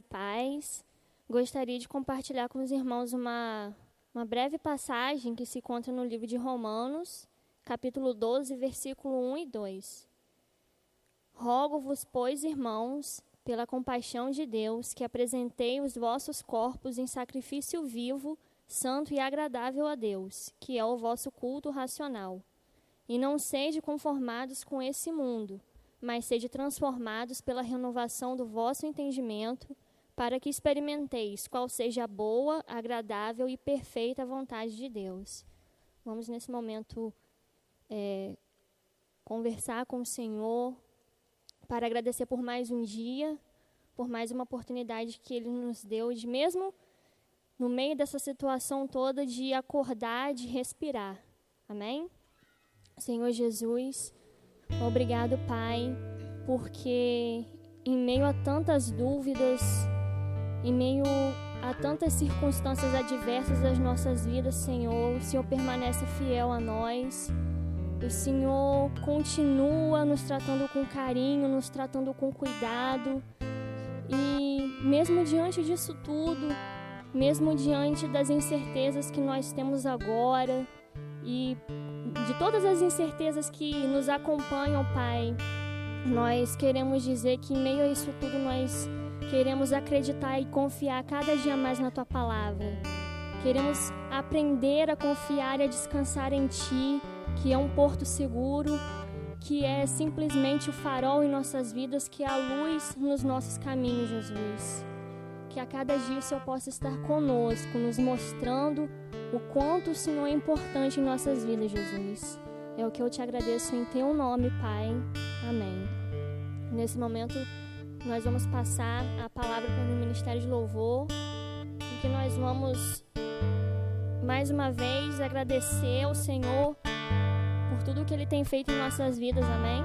paz. Gostaria de compartilhar com os irmãos uma breve passagem que se encontra no livro de Romanos, capítulo 12, versículo 1 e 2. Rogo-vos, pois, irmãos, pela compaixão de Deus, que apresentei os vossos corpos em sacrifício vivo, santo e agradável a Deus, que é o vosso culto racional. E não sede conformados com esse mundo, mas sede transformados pela renovação do vosso entendimento, para que experimenteis qual seja a boa, agradável e perfeita vontade de Deus. Vamos, nesse momento, conversar com o Senhor, para agradecer por mais um dia, por mais uma oportunidade que Ele nos deu, de mesmo no meio dessa situação toda, de acordar, de respirar. Amém? Senhor Jesus, obrigado, Pai, porque em meio a tantas dúvidas, em meio a tantas circunstâncias adversas das nossas vidas, Senhor, o Senhor permanece fiel a nós. O Senhor continua nos tratando com carinho, nos tratando com cuidado. E mesmo diante disso tudo, mesmo diante das incertezas que nós temos agora e de todas as incertezas que nos acompanham, Pai, nós queremos dizer que em meio a isso tudo nós queremos acreditar e confiar cada dia mais na Tua Palavra. Queremos aprender a confiar e a descansar em Ti, que é um porto seguro, que é simplesmente o farol em nossas vidas, que é a luz nos nossos caminhos, Jesus. Que a cada dia o Senhor possa estar conosco, nos mostrando o quanto o Senhor é importante em nossas vidas, Jesus. É o que eu te agradeço em Teu nome, Pai. Amém. Nesse momento, nós vamos passar a palavra para o Ministério de Louvor, em que nós vamos, mais uma vez, agradecer ao Senhor por tudo que Ele tem feito em nossas vidas. Amém?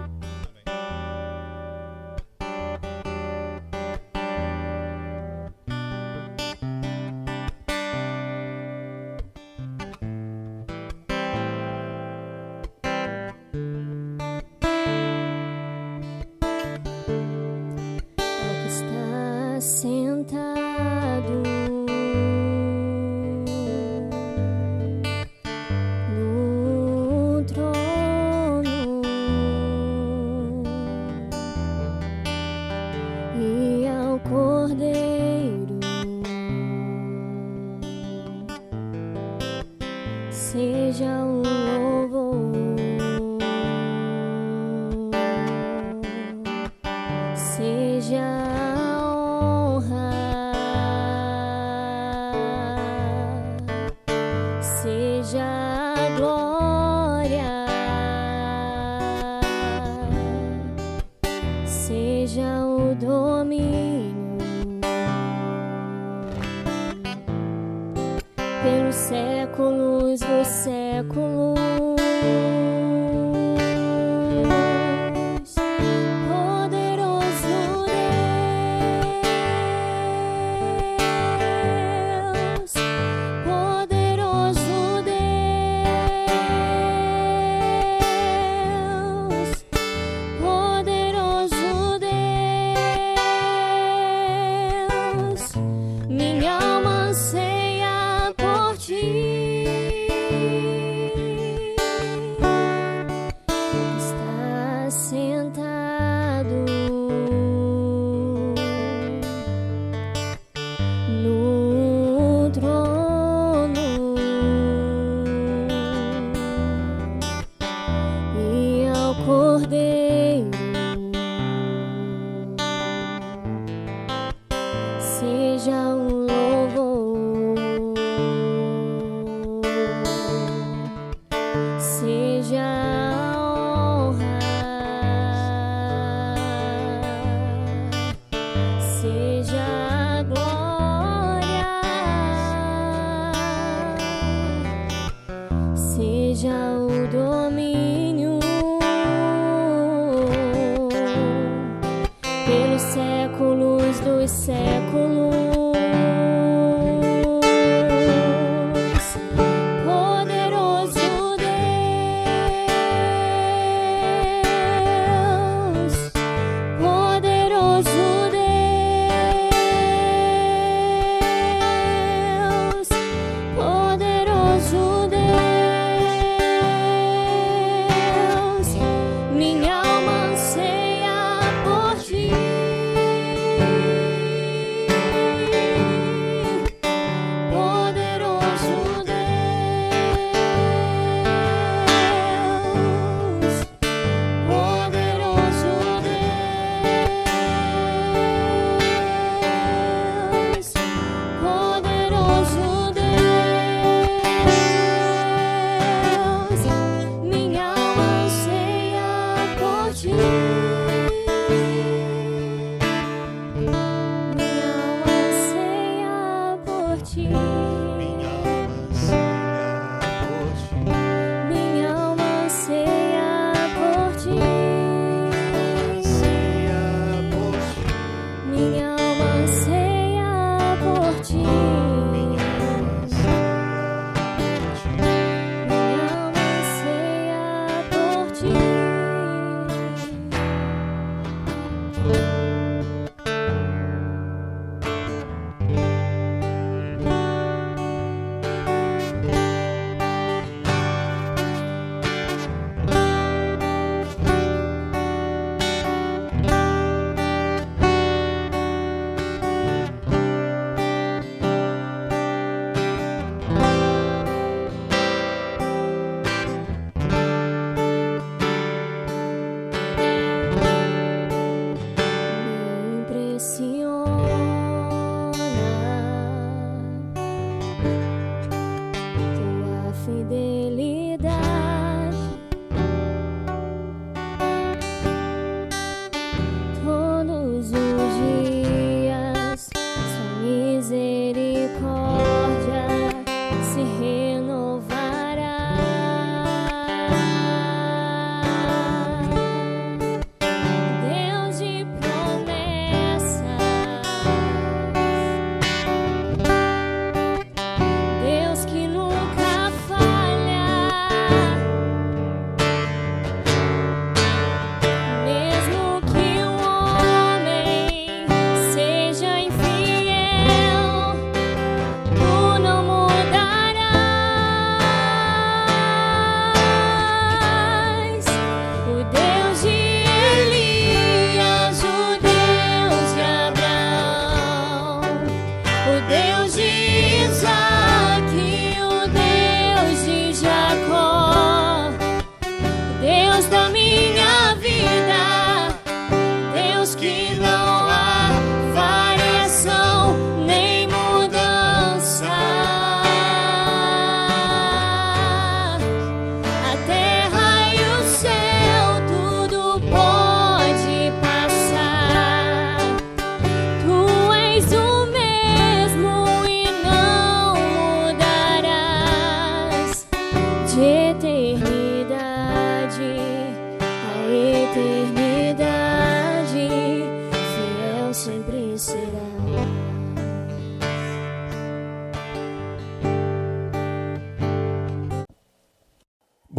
Pelos séculos dos séculos.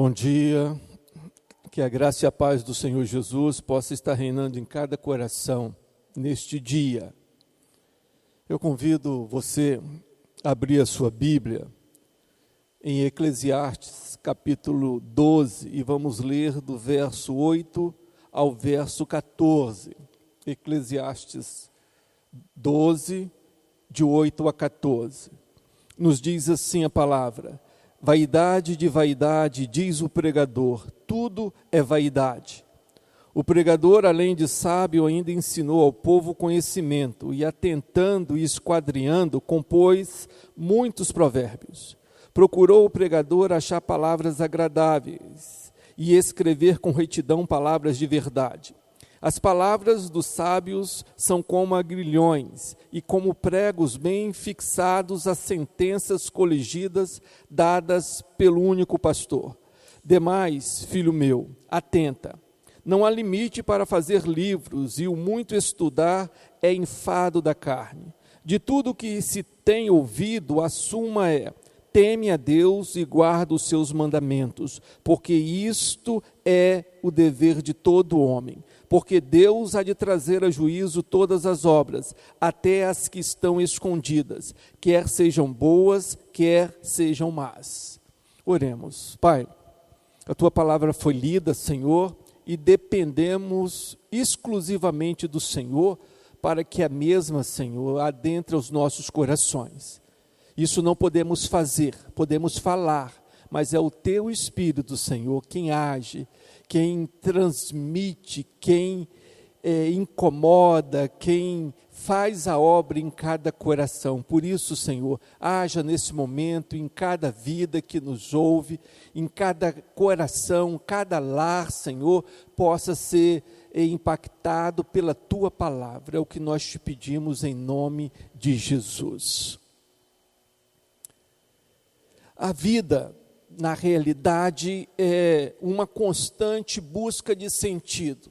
Bom dia, que a graça e a paz do Senhor Jesus possa estar reinando em cada coração neste dia. Eu convido você a abrir a sua Bíblia em Eclesiastes capítulo 12 e vamos ler do verso 8 ao verso 14. Eclesiastes 12, de 8 a 14. Nos diz assim a palavra: vaidade de vaidade, diz o pregador, tudo é vaidade. O pregador, além de sábio, ainda ensinou ao povo conhecimento, e atentando e esquadrinhando, compôs muitos provérbios. Procurou o pregador achar palavras agradáveis, e escrever com retidão palavras de verdade. As palavras dos sábios são como agrilhões e como pregos bem fixados às sentenças coligidas dadas pelo único pastor. Demais, filho meu, atenta. Não há limite para fazer livros, e o muito estudar é enfado da carne. De tudo que se tem ouvido, a suma é: teme a Deus e guarda os seus mandamentos, porque isto é o dever de todo homem. Porque Deus há de trazer a juízo todas as obras, até as que estão escondidas, quer sejam boas, quer sejam más. Oremos. Pai, a Tua palavra foi lida, Senhor, e dependemos exclusivamente do Senhor, para que a mesma, Senhor, adentre os nossos corações. Isso não podemos fazer, podemos falar, mas é o Teu Espírito, Senhor, quem age, quem transmite, quem incomoda, quem faz a obra em cada coração. Por isso, Senhor, haja nesse momento, em cada vida que nos ouve, em cada coração, cada lar, Senhor, possa ser impactado pela Tua palavra. É o que nós te pedimos em nome de Jesus. A vida, na realidade, é uma constante busca de sentido.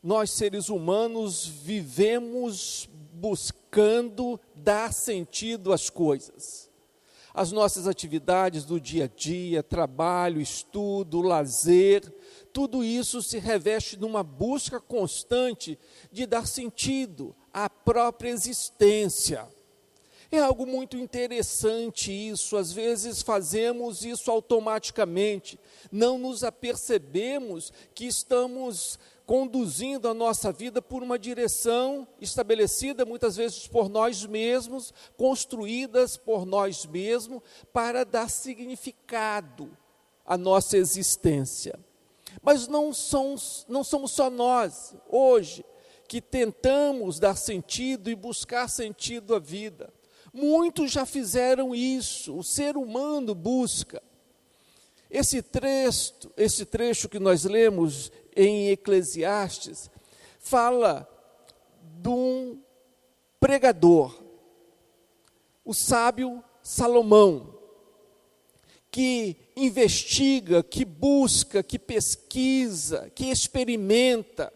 Nós, seres humanos, vivemos buscando dar sentido às coisas. As nossas atividades do dia a dia, trabalho, estudo, lazer, tudo isso se reveste numa busca constante de dar sentido à própria existência. É algo muito interessante isso, às vezes fazemos isso automaticamente, não nos apercebemos que estamos conduzindo a nossa vida por uma direção estabelecida muitas vezes por nós mesmos, construídas por nós mesmos, para dar significado à nossa existência. Mas não somos só nós, hoje, que tentamos dar sentido e buscar sentido à vida. Muitos já fizeram isso, o ser humano busca. Esse trecho que nós lemos em Eclesiastes, fala de um pregador, o sábio Salomão, que investiga, que busca, que pesquisa, que experimenta,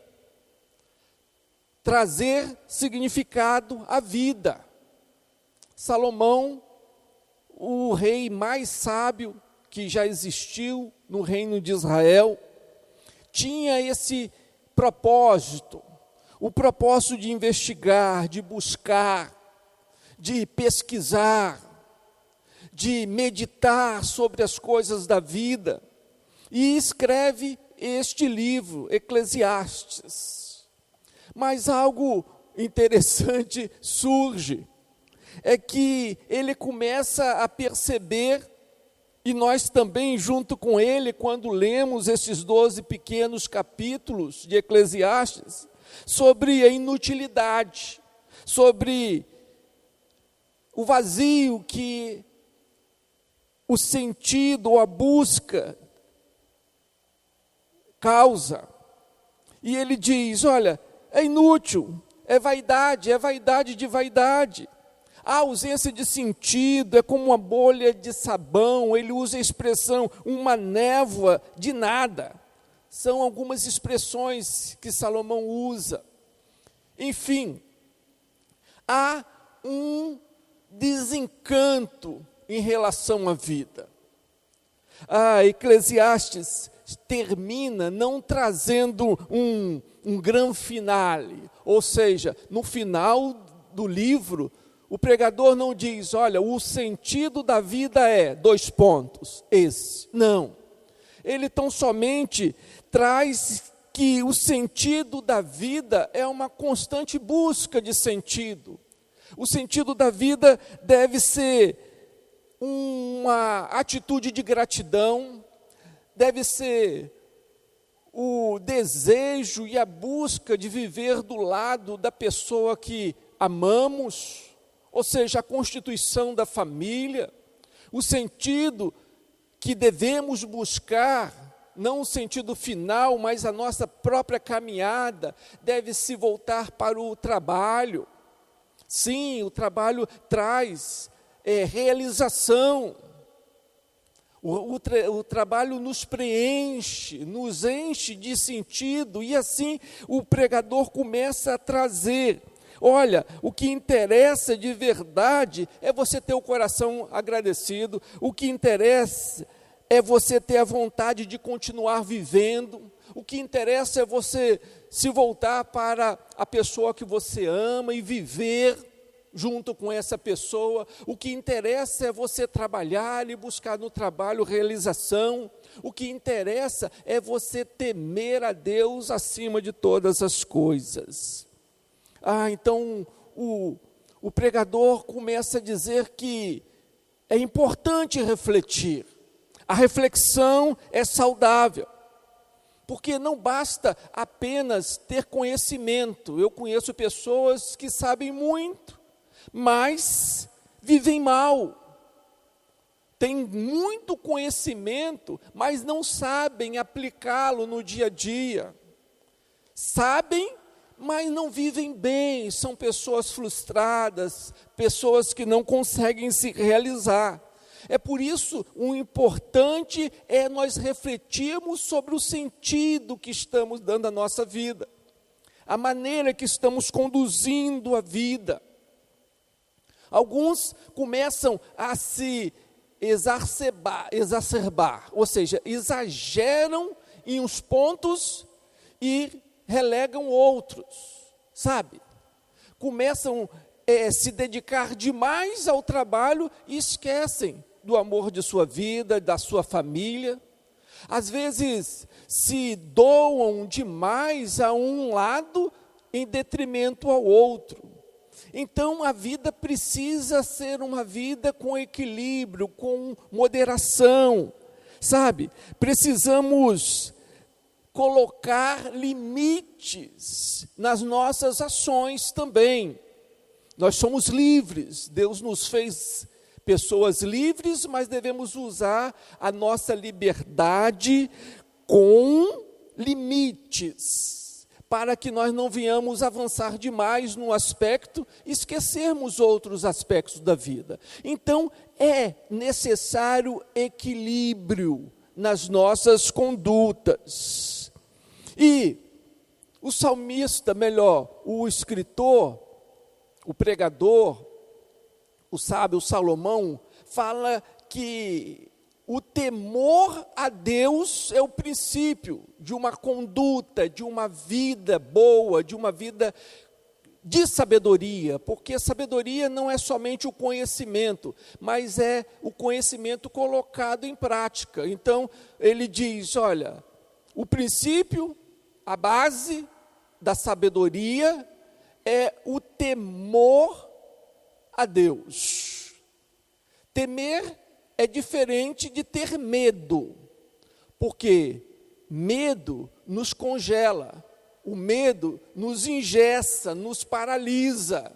trazer significado à vida. Salomão, o rei mais sábio que já existiu no reino de Israel, tinha esse propósito, o propósito de investigar, de buscar, de pesquisar, de meditar sobre as coisas da vida, e escreve este livro, Eclesiastes. Mas algo interessante surge, é que ele começa a perceber, e nós também junto com ele, quando lemos esses 12 pequenos capítulos de Eclesiastes, sobre a inutilidade, sobre o vazio que o sentido ou a busca causa. E ele diz, olha, é inútil, é vaidade de vaidade. A ausência de sentido é como uma bolha de sabão, ele usa a expressão, uma névoa de nada. São algumas expressões que Salomão usa. Enfim, há um desencanto em relação à vida. Eclesiastes termina não trazendo um grande finale, ou seja, no final do livro, o pregador não diz, olha, o sentido da vida é, esse. Não. Ele tão somente traz que o sentido da vida é uma constante busca de sentido. O sentido da vida deve ser uma atitude de gratidão, deve ser o desejo e a busca de viver do lado da pessoa que amamos, ou seja, a constituição da família, o sentido que devemos buscar, não o sentido final, mas a nossa própria caminhada, deve se voltar para o trabalho. Sim, o trabalho traz realização. O trabalho nos preenche, nos enche de sentido, e assim o pregador começa a trazer. Olha, o que interessa de verdade é você ter o coração agradecido, o que interessa é você ter a vontade de continuar vivendo, o que interessa é você se voltar para a pessoa que você ama e viver junto com essa pessoa. O que interessa é você trabalhar e buscar no trabalho realização. O que interessa é você temer a Deus acima de todas as coisas. Então o pregador começa a dizer que é importante refletir. A reflexão é saudável, porque não basta apenas ter conhecimento. Eu conheço pessoas que sabem muito, mas vivem mal. Têm muito conhecimento, mas não sabem aplicá-lo no dia a dia. Sabem, mas não vivem bem, são pessoas frustradas, pessoas que não conseguem se realizar. É por isso, o importante é nós refletirmos sobre o sentido que estamos dando à nossa vida, a maneira que estamos conduzindo a vida. Alguns começam a se exacerbar, ou seja, exageram em uns pontos e relegam outros, sabe? Começam a se dedicar demais ao trabalho e esquecem do amor de sua vida, da sua família. Às vezes se doam demais a um lado em detrimento ao outro. Então a vida precisa ser uma vida com equilíbrio, com moderação, sabe? Precisamos colocar limites nas nossas ações também. Nós somos livres, Deus nos fez pessoas livres, mas devemos usar a nossa liberdade com limites, para que nós não venhamos avançar demais num aspecto e esquecermos outros aspectos da vida. Então, é necessário equilíbrio nas nossas condutas. E o salmista, o escritor, o pregador, o sábio Salomão, fala que o temor a Deus é o princípio de uma conduta, de uma vida boa, de uma vida de sabedoria, porque sabedoria não é somente o conhecimento, mas é o conhecimento colocado em prática. Então, ele diz, olha, o princípio, a base da sabedoria é o temor a Deus. Temer é diferente de ter medo, porque medo nos congela, o medo nos engessa, nos paralisa.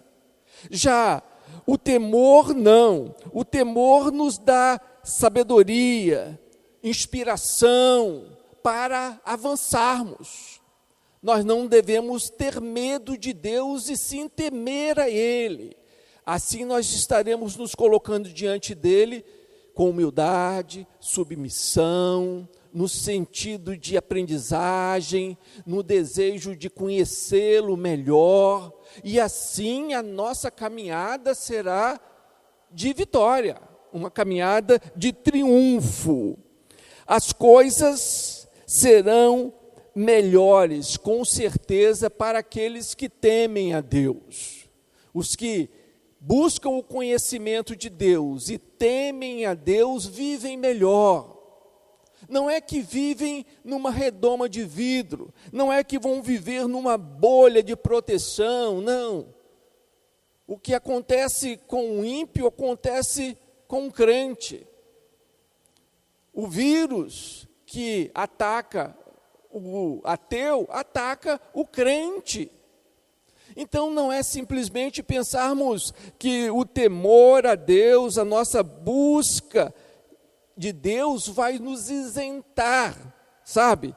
Já o temor não, o temor nos dá sabedoria, inspiração para avançarmos. Nós não devemos ter medo de Deus e sim temer a Ele. Assim nós estaremos nos colocando diante dEle com humildade, submissão, no sentido de aprendizagem, no desejo de conhecê-lo melhor, e assim a nossa caminhada será de vitória, uma caminhada de triunfo. as coisas serão melhores, com certeza, para aqueles que temem a Deus. Os que buscam o conhecimento de Deus e temem a Deus vivem melhor. Não é que vivem numa redoma de vidro, não é que vão viver numa bolha de proteção, não. O que acontece com o ímpio acontece com o crente. O vírus que ataca o ateu, ataca o crente. Então não é simplesmente pensarmos que o temor a Deus, a nossa busca de Deus vai nos isentar, sabe,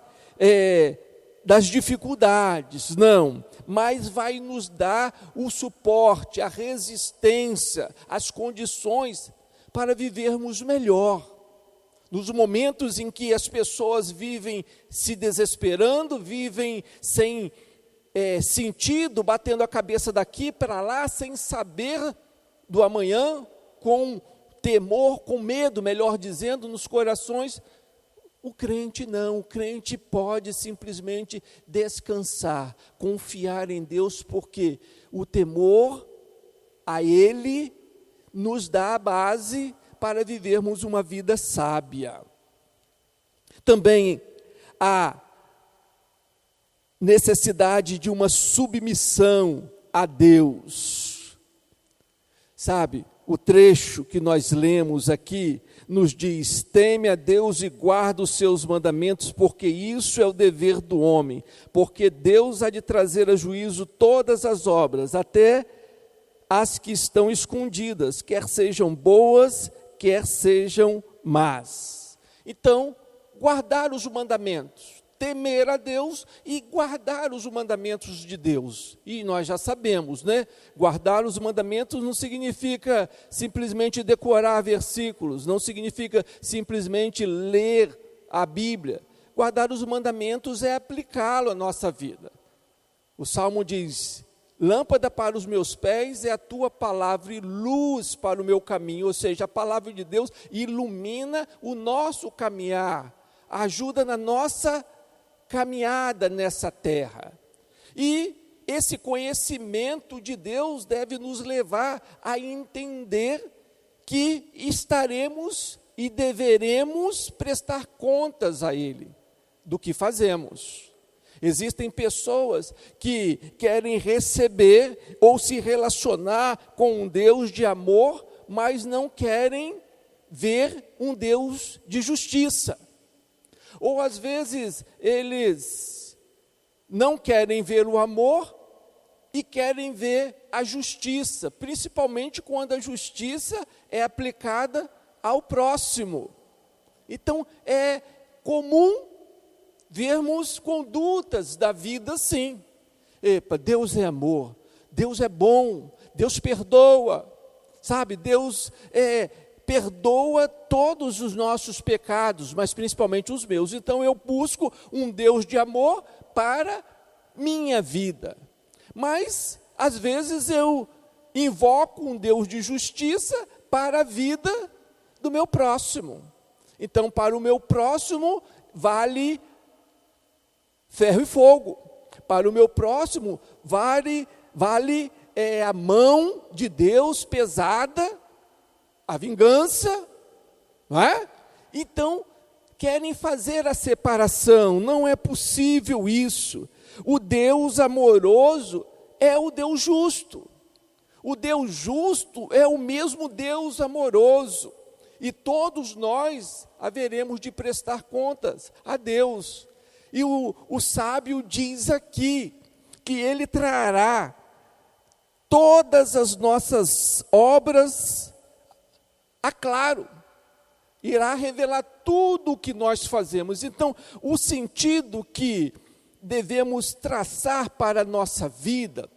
das dificuldades, não, mas vai nos dar o suporte, a resistência, as condições para vivermos melhor. Nos momentos em que as pessoas vivem se desesperando, vivem sem sentido, batendo a cabeça daqui para lá, sem saber do amanhã, com temor, com medo, melhor dizendo, nos corações. O crente não, o crente pode simplesmente descansar, confiar em Deus, porque o temor a Ele nos dá a base para vivermos uma vida sábia. Também a necessidade de uma submissão a Deus. Sabe, o trecho que nós lemos aqui nos diz: teme a Deus e guarda os seus mandamentos, porque isso é o dever do homem, porque Deus há de trazer a juízo todas as obras, até as que estão escondidas, quer sejam boas, quer sejam más. Então, guardar os mandamentos, temer a Deus e guardar os mandamentos de Deus. E nós já sabemos, né? Guardar os mandamentos não significa simplesmente decorar versículos, não significa simplesmente ler a Bíblia. Guardar os mandamentos é aplicá-lo à nossa vida. O Salmo diz: lâmpada para os meus pés é a tua palavra e luz para o meu caminho. Ou seja, a palavra de Deus ilumina o nosso caminhar, ajuda na nossa caminhada nessa terra. E esse conhecimento de Deus deve nos levar a entender que estaremos e deveremos prestar contas a Ele do que fazemos. Existem pessoas que querem receber ou se relacionar com um Deus de amor, mas não querem ver um Deus de justiça. Ou às vezes eles não querem ver o amor e querem ver a justiça, principalmente quando a justiça é aplicada ao próximo. Então é comum vermos condutas da vida assim. Epa, Deus é amor, Deus é bom, Deus perdoa, sabe? Deus perdoa todos os nossos pecados, mas principalmente os meus. Então eu busco um Deus de amor para minha vida. Mas, às vezes, eu invoco um Deus de justiça para a vida do meu próximo. Então, para o meu próximo, vale ferro e fogo. Para o meu próximo, vale a mão de Deus pesada, a vingança, não é? Então, querem fazer a separação, não é possível isso. O Deus amoroso é o Deus justo. O Deus justo é o mesmo Deus amoroso. E todos nós haveremos de prestar contas a Deus. E o sábio diz aqui que Ele trará todas as nossas obras a claro, irá revelar tudo o que nós fazemos. Então, o sentido que devemos traçar para a nossa vida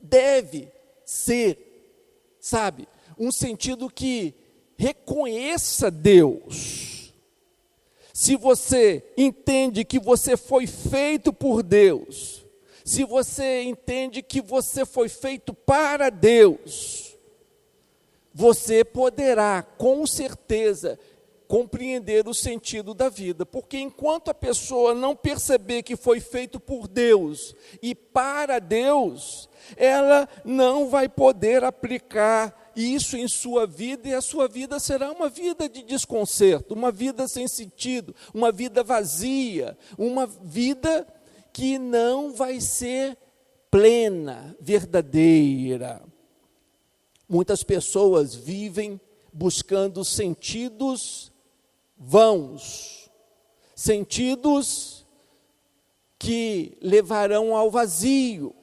deve ser, sabe, um sentido que reconheça Deus. Se você entende que você foi feito por Deus, se você entende que você foi feito para Deus, você poderá, com certeza, compreender o sentido da vida, porque enquanto a pessoa não perceber que foi feito por Deus e para Deus, ela não vai poder aplicar isso em sua vida, e a sua vida será uma vida de desconcerto, uma vida sem sentido, uma vida vazia, uma vida que não vai ser plena, verdadeira. Muitas pessoas vivem buscando sentidos vãos, sentidos que levarão ao vazio.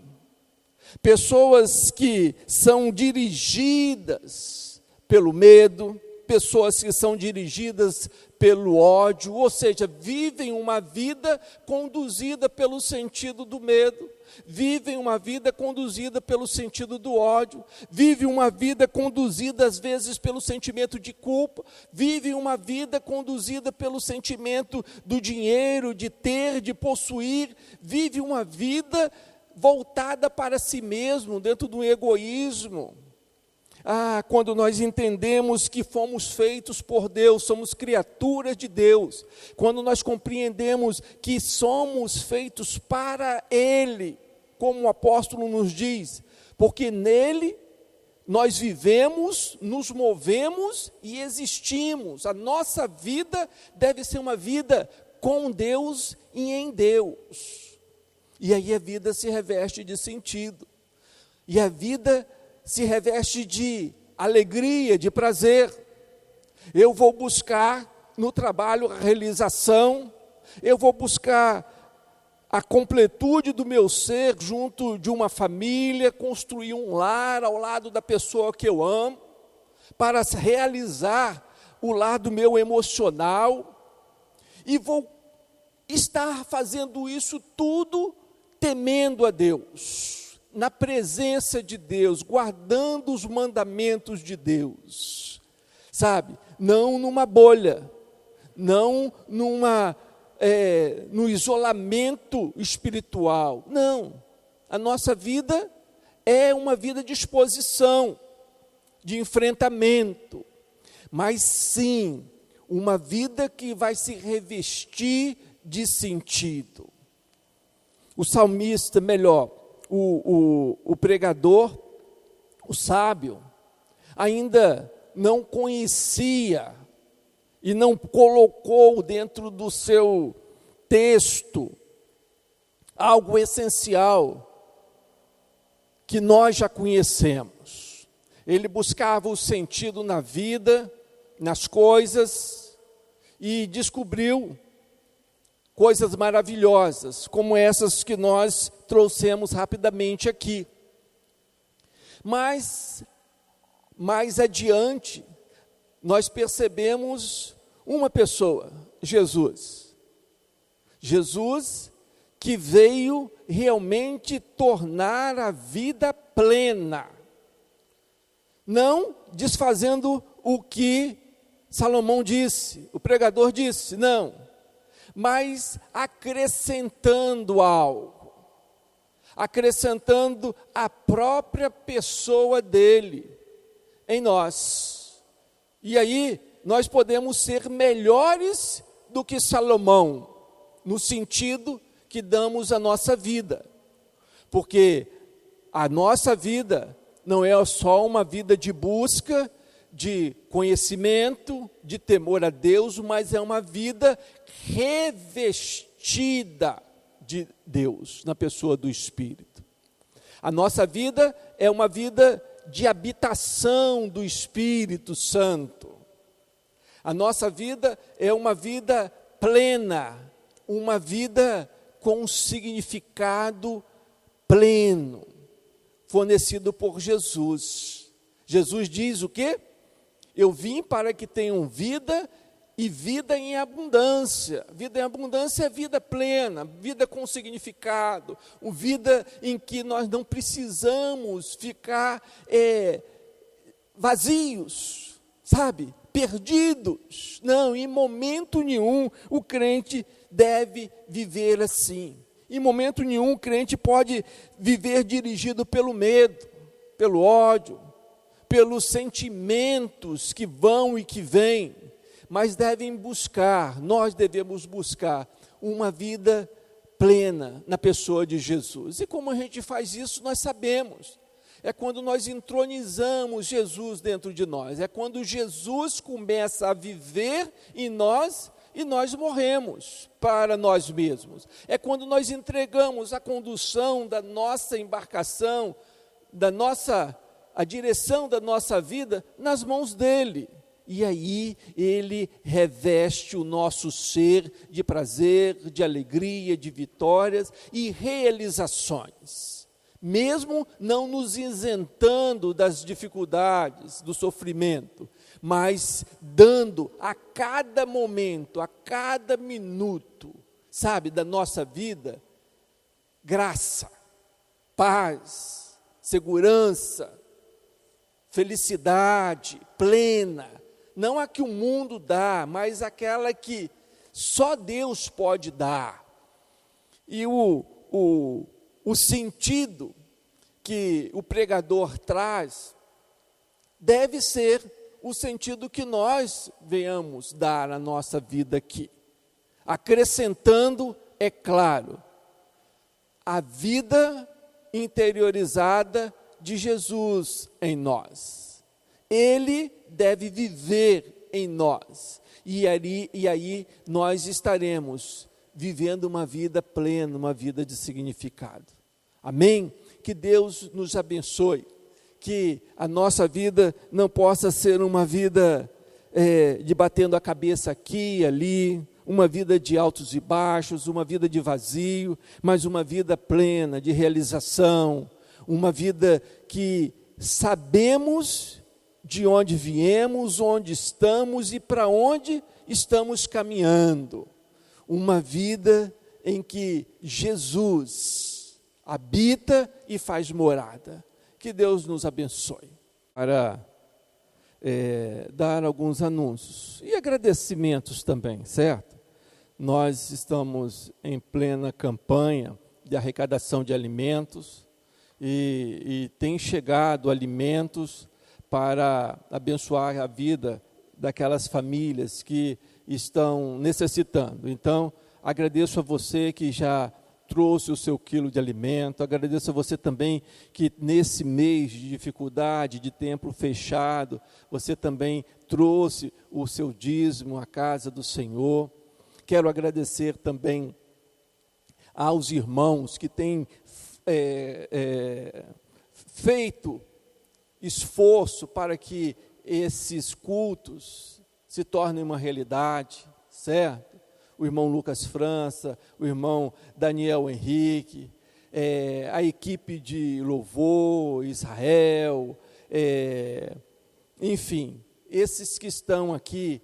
Pessoas que são dirigidas pelo medo, pessoas que são dirigidas pelo ódio, ou seja, vivem uma vida conduzida pelo sentido do medo, vivem uma vida conduzida pelo sentido do ódio, vivem uma vida conduzida às vezes pelo sentimento de culpa, vivem uma vida conduzida pelo sentimento do dinheiro, de ter, de possuir, vivem uma vida voltada para si mesmo, dentro do egoísmo. Quando nós entendemos que fomos feitos por Deus, somos criaturas de Deus, quando nós compreendemos que somos feitos para Ele, como o apóstolo nos diz, porque nele nós vivemos, nos movemos e existimos. A nossa vida deve ser uma vida com Deus e em Deus. E aí a vida se reveste de sentido. E a vida se reveste de alegria, de prazer. Eu vou buscar no trabalho a realização, eu vou buscar a completude do meu ser junto de uma família, construir um lar ao lado da pessoa que eu amo, para realizar o lado meu emocional, e vou estar fazendo isso tudo temendo a Deus, na presença de Deus, guardando os mandamentos de Deus, sabe? Não numa bolha, não no isolamento espiritual. Não, a nossa vida é uma vida de exposição, de enfrentamento, mas sim, uma vida que vai se revestir de sentido. O salmista, melhor, o pregador, o sábio, ainda não conhecia e não colocou dentro do seu texto algo essencial que nós já conhecemos. Ele buscava o sentido na vida, nas coisas, e descobriu coisas maravilhosas, como essas que nós trouxemos rapidamente aqui. Mas, mais adiante, nós percebemos uma pessoa, Jesus. Jesus que veio realmente tornar a vida plena. Não desfazendo o que Salomão disse, o pregador disse, não, mas acrescentando algo, acrescentando a própria pessoa dele em nós. E aí nós podemos ser melhores do que Salomão, no sentido que damos à nossa vida, porque a nossa vida não é só uma vida de busca, de conhecimento, de temor a Deus, mas é uma vida revestida de Deus, na pessoa do Espírito. A nossa vida é uma vida de habitação do Espírito Santo. A nossa vida é uma vida plena, uma vida com significado pleno, fornecido por Jesus. Jesus diz o quê? Eu vim para que tenham vida e vida em abundância. Vida em abundância é vida plena, vida com significado, uma vida em que nós não precisamos ficar vazios, sabe? Perdidos. Não, em momento nenhum o crente deve viver assim. Em momento nenhum o crente pode viver dirigido pelo medo, pelo ódio, pelos sentimentos que vão e que vêm, mas nós devemos buscar uma vida plena na pessoa de Jesus. E como a gente faz isso, nós sabemos. É quando nós entronizamos Jesus dentro de nós. É quando Jesus começa a viver em nós e nós morremos para nós mesmos. É quando nós entregamos a condução da nossa embarcação, a direção da nossa vida nas mãos dele. E aí ele reveste o nosso ser de prazer, de alegria, de vitórias e realizações. Mesmo não nos isentando das dificuldades, do sofrimento, mas dando a cada momento, a cada minuto, da nossa vida, graça, paz, segurança, felicidade plena. Não a que o mundo dá, mas aquela que só Deus pode dar. E o sentido que o pregador traz deve ser o sentido que nós venhamos dar à nossa vida aqui. Acrescentando, é claro, a vida interiorizada de Jesus em nós. Ele deve viver em nós. E aí nós estaremos vivendo uma vida plena, uma vida de significado. Amém? Que Deus nos abençoe. Que a nossa vida não possa ser uma vida de batendo a cabeça aqui e ali, uma vida de altos e baixos, uma vida de vazio, mas uma vida plena, de realização, uma vida que sabemos de onde viemos, onde estamos e para onde estamos caminhando. Uma vida em que Jesus habita e faz morada. Que Deus nos abençoe. Para dar alguns anúncios e agradecimentos também, certo? Nós estamos em plena campanha de arrecadação de alimentos e tem chegado alimentos para abençoar a vida daquelas famílias que estão necessitando. Então, agradeço a você que já trouxe o seu quilo de alimento, agradeço a você também que nesse mês de dificuldade, de templo fechado, você também trouxe o seu dízimo à casa do Senhor. Quero agradecer também aos irmãos que têm feito esforço para que esses cultos se tornem uma realidade, certo? O irmão Lucas França, o irmão Daniel Henrique, a equipe de louvor, Israel, enfim, esses que estão aqui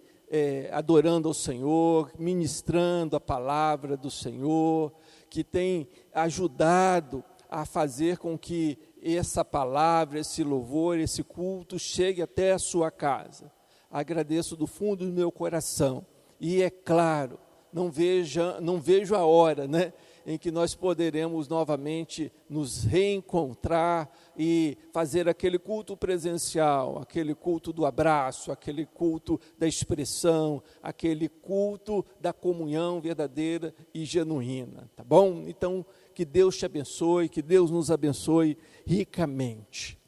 adorando ao Senhor, ministrando a palavra do Senhor, que têm ajudado a fazer com que essa palavra, esse louvor, esse culto chegue até a sua casa. Agradeço do fundo do meu coração. E é claro, não vejo a hora, em que nós poderemos novamente nos reencontrar e fazer aquele culto presencial, aquele culto do abraço, aquele culto da expressão, aquele culto da comunhão verdadeira e genuína, tá bom? Então, que Deus te abençoe, que Deus nos abençoe ricamente.